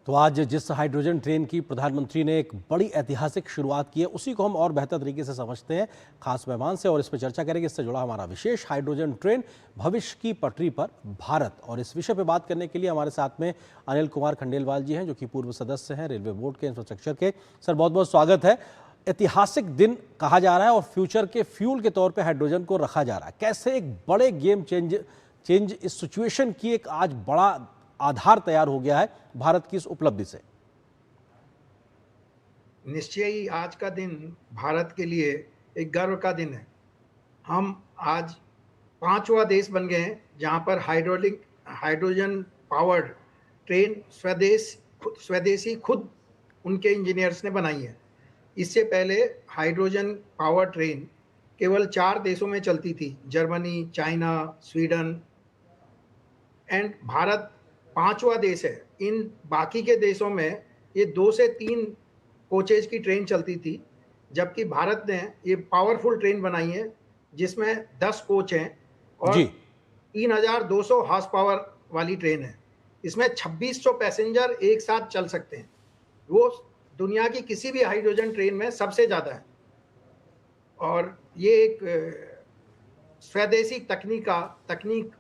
तो आज जिस हाइड्रोजन ट्रेन की प्रधानमंत्री ने एक बड़ी ऐतिहासिक शुरुआत की है, उसी को हम और बेहतर तरीके से समझते हैं खास मेहमान से, और इस पर चर्चा करेंगे। इससे जुड़ा हमारा विशेष हाइड्रोजन ट्रेन भविष्य की पटरी पर भारत, और इस विषय पर बात करने के लिए हमारे साथ में अनिल कुमार खंडेलवाल जी हैं, जो कि पूर्व सदस्य हैं रेलवे बोर्ड के इंफ्रास्ट्रक्चर के। सर, बहुत बहुत स्वागत है। ऐतिहासिक दिन कहा जा रहा है और फ्यूचर के फ्यूल के तौर पर हाइड्रोजन को रखा जा रहा है। कैसे एक बड़े गेम चेंज इस सिचुएशन की एक आज बड़ा आधार तैयार हो गया है भारत की इस उपलब्धि से? निश्चय ही आज का दिन भारत के लिए एक गर्व का दिन है। हम आज पांचवा देश बन गए हैं जहां पर हाइड्रोजन पावर्ड ट्रेन स्वदेशी खुद उनके इंजीनियर्स ने बनाई है। इससे पहले हाइड्रोजन पावर ट्रेन केवल 4 देशों में चलती थी, Germany, China, Sweden, and Bharat पांचवा देश है। इन बाकी के देशों में ये 2 से 3 कोचेज की ट्रेन चलती थी, जबकि भारत ने ये पावरफुल ट्रेन बनाई है जिसमें 10 कोच हैं और 3200 हॉर्स पावर वाली ट्रेन है। इसमें 2600 पैसेंजर एक साथ चल सकते हैं। वो दुनिया की किसी भी हाइड्रोजन ट्रेन में सबसे ज़्यादा है, और ये एक स्वदेशी तकनीक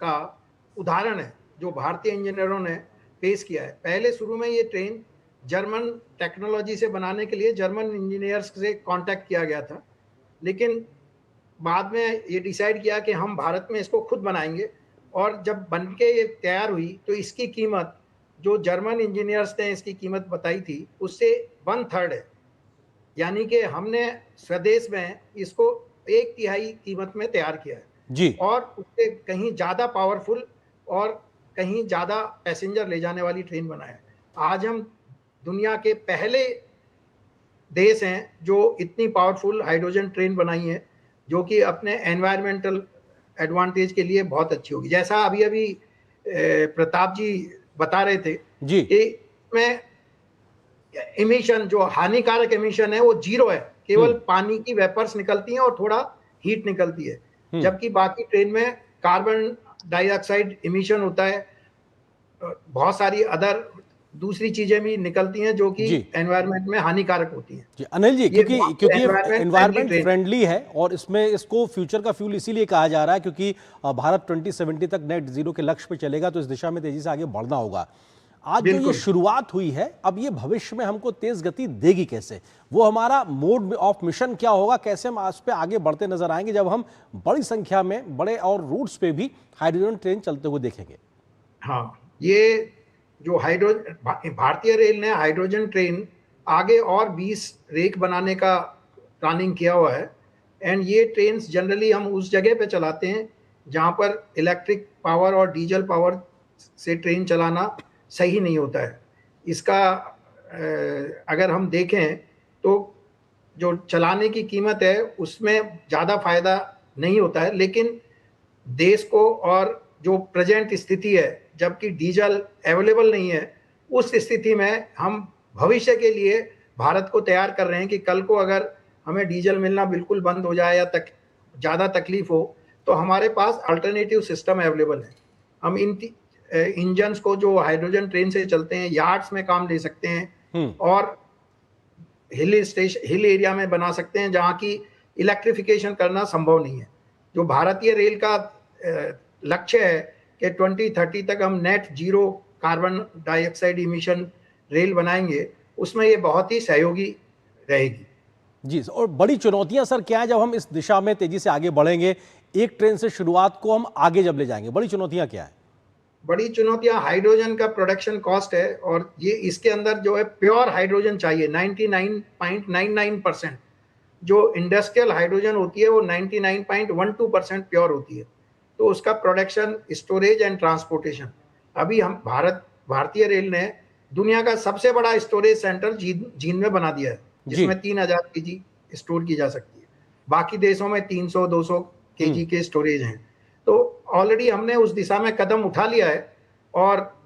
का उदाहरण है जो भारतीय इंजीनियरों ने पेश किया है। पहले शुरू में ये ट्रेन जर्मन टेक्नोलॉजी से बनाने के लिए जर्मन इंजीनियर्स से कांटेक्ट किया गया था, लेकिन बाद में ये डिसाइड किया कि हम भारत में इसको खुद बनाएंगे। और जब बन के ये तैयार हुई तो इसकी कीमत, जो जर्मन इंजीनियर्स ने इसकी कीमत बताई थी, उससे 1/3 है। यानी कि हमने स्वदेश में इसको 1/3 कीमत में तैयार किया है जी। और उससे कहीं ज़्यादा पावरफुल और कहीं ज़्यादा पैसेंजर ले जाने वाली ट्रेन बनाया है। आज हम दुनिया के पहले देश हैं जो इतनी पावरफुल हाइड्रोजन ट्रेन बनाई है, जो कि अपने एनवायरमेंटल एडवांटेज के लिए बहुत अच्छी होगी। जैसा अभी प्रताप जी बता रहे थे जी कि इसमें एमिशन, जो हानिकारक एमिशन है, वो 0 है। केवल पानी की वेपर्स निकलती हैं और थोड़ा हीट निकलती है, जबकि बाकी ट्रेन में कार्बन डाइऑक्साइड एमिशन होता है, बहुत सारी अदर दूसरी चीजें भी निकलती हैं जो कि एनवायरनमेंट में हानिकारक होती हैं। जी अनिल जी, क्योंकि एनवायरनमेंट फ्रेंडली है और इसमें इसको फ्यूचर का फ्यूल इसीलिए कहा जा रहा है क्योंकि भारत 2070 तक नेट जीरो के लक्ष्य पे चलेगा, तो इस दिशा में तेजी से आगे बढ़ना होगा। आज जो ये शुरुआत हुई है, अब ये भविष्य में हमको तेज गति देगी कैसे? वो हमारा मोड ऑफ मिशन क्या होगा? कैसे हम इस पे आगे बढ़ते नजर आएंगे जब हम बड़ी संख्या में बड़े और रूट्स पे भी हाइड्रोजन ट्रेन चलते हुए देखेंगे? हाँ, ये जो भारतीय रेल ने हाइड्रोजन ट्रेन आगे और 20 रेक बनाने का प्लानिंग किया हुआ है। एंड ये ट्रेन जनरली हम उस जगह पे चलाते हैं जहाँ पर इलेक्ट्रिक पावर और डीजल पावर से ट्रेन चलाना सही नहीं होता है। इसका अगर हम देखें तो जो चलाने की कीमत है उसमें ज़्यादा फायदा नहीं होता है, लेकिन देश को, और जो प्रेजेंट स्थिति है जबकि डीजल अवेलेबल नहीं है, उस स्थिति में हम भविष्य के लिए भारत को तैयार कर रहे हैं कि कल को अगर हमें डीजल मिलना बिल्कुल बंद हो जाए या ज़्यादा तकलीफ हो तो हमारे पास अल्टरनेटिव सिस्टम अवेलेबल है। हम इन इंजन्स को जो हाइड्रोजन ट्रेन से चलते हैं यार्ड्स में काम ले सकते हैं और हिल एरिया में बना सकते हैं जहाँ की इलेक्ट्रिफिकेशन करना संभव नहीं है। जो भारतीय रेल का लक्ष्य है कि 2030 तक हम net zero carbon dioxide emission rail बनाएंगे, उसमें ये बहुत ही सहयोगी रहेगी। जी, और बड़ी चुनौतियां सर क्या है जब हम इस दिशा में तेजी से आगे बढ़ेंगे? एक ट्रेन से शुरुआत को हम आगे जब ले जाएंगे, बड़ी चुनौतियां क्या है? बड़ी चुनौतियां हाइड्रोजन का प्रोडक्शन कॉस्ट है, और ये इसके अंदर जो है प्योर हाइड्रोजन चाहिए। 99.99% जो इंडस्ट्रियल हाइड्रोजन होती है वो 99.12% प्योर होती है। तो उसका प्रोडक्शन, स्टोरेज एंड ट्रांसपोर्टेशन, अभी हम भारतीय रेल ने दुनिया का सबसे बड़ा स्टोरेज सेंटर जींद में बना दिया है, जिसमें 3000 केजी स्टोर की जा सकती है। बाकी देशों में 300-200 केजी के स्टोरेज हैं। तो ऑलरेडी हमने उस दिशा में कदम उठा लिया है और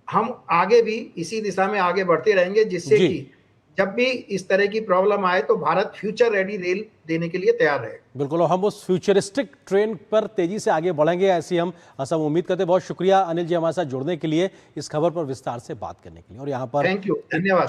हम आगे भी इसी दिशा में आगे बढ़ते रहेंगे, जिससे कि जब भी इस तरह की प्रॉब्लम आए तो भारत फ्यूचर रेडी रेल देने के लिए तैयार है। बिल्कुल, और हम उस फ्यूचरिस्टिक ट्रेन पर तेजी से आगे बढ़ेंगे, ऐसी हम सब उम्मीद करते हैं। बहुत शुक्रिया अनिल जी हमारे साथ जुड़ने के लिए, इस खबर पर विस्तार से बात करने के लिए। और यहाँ पर थैंक यू, धन्यवाद।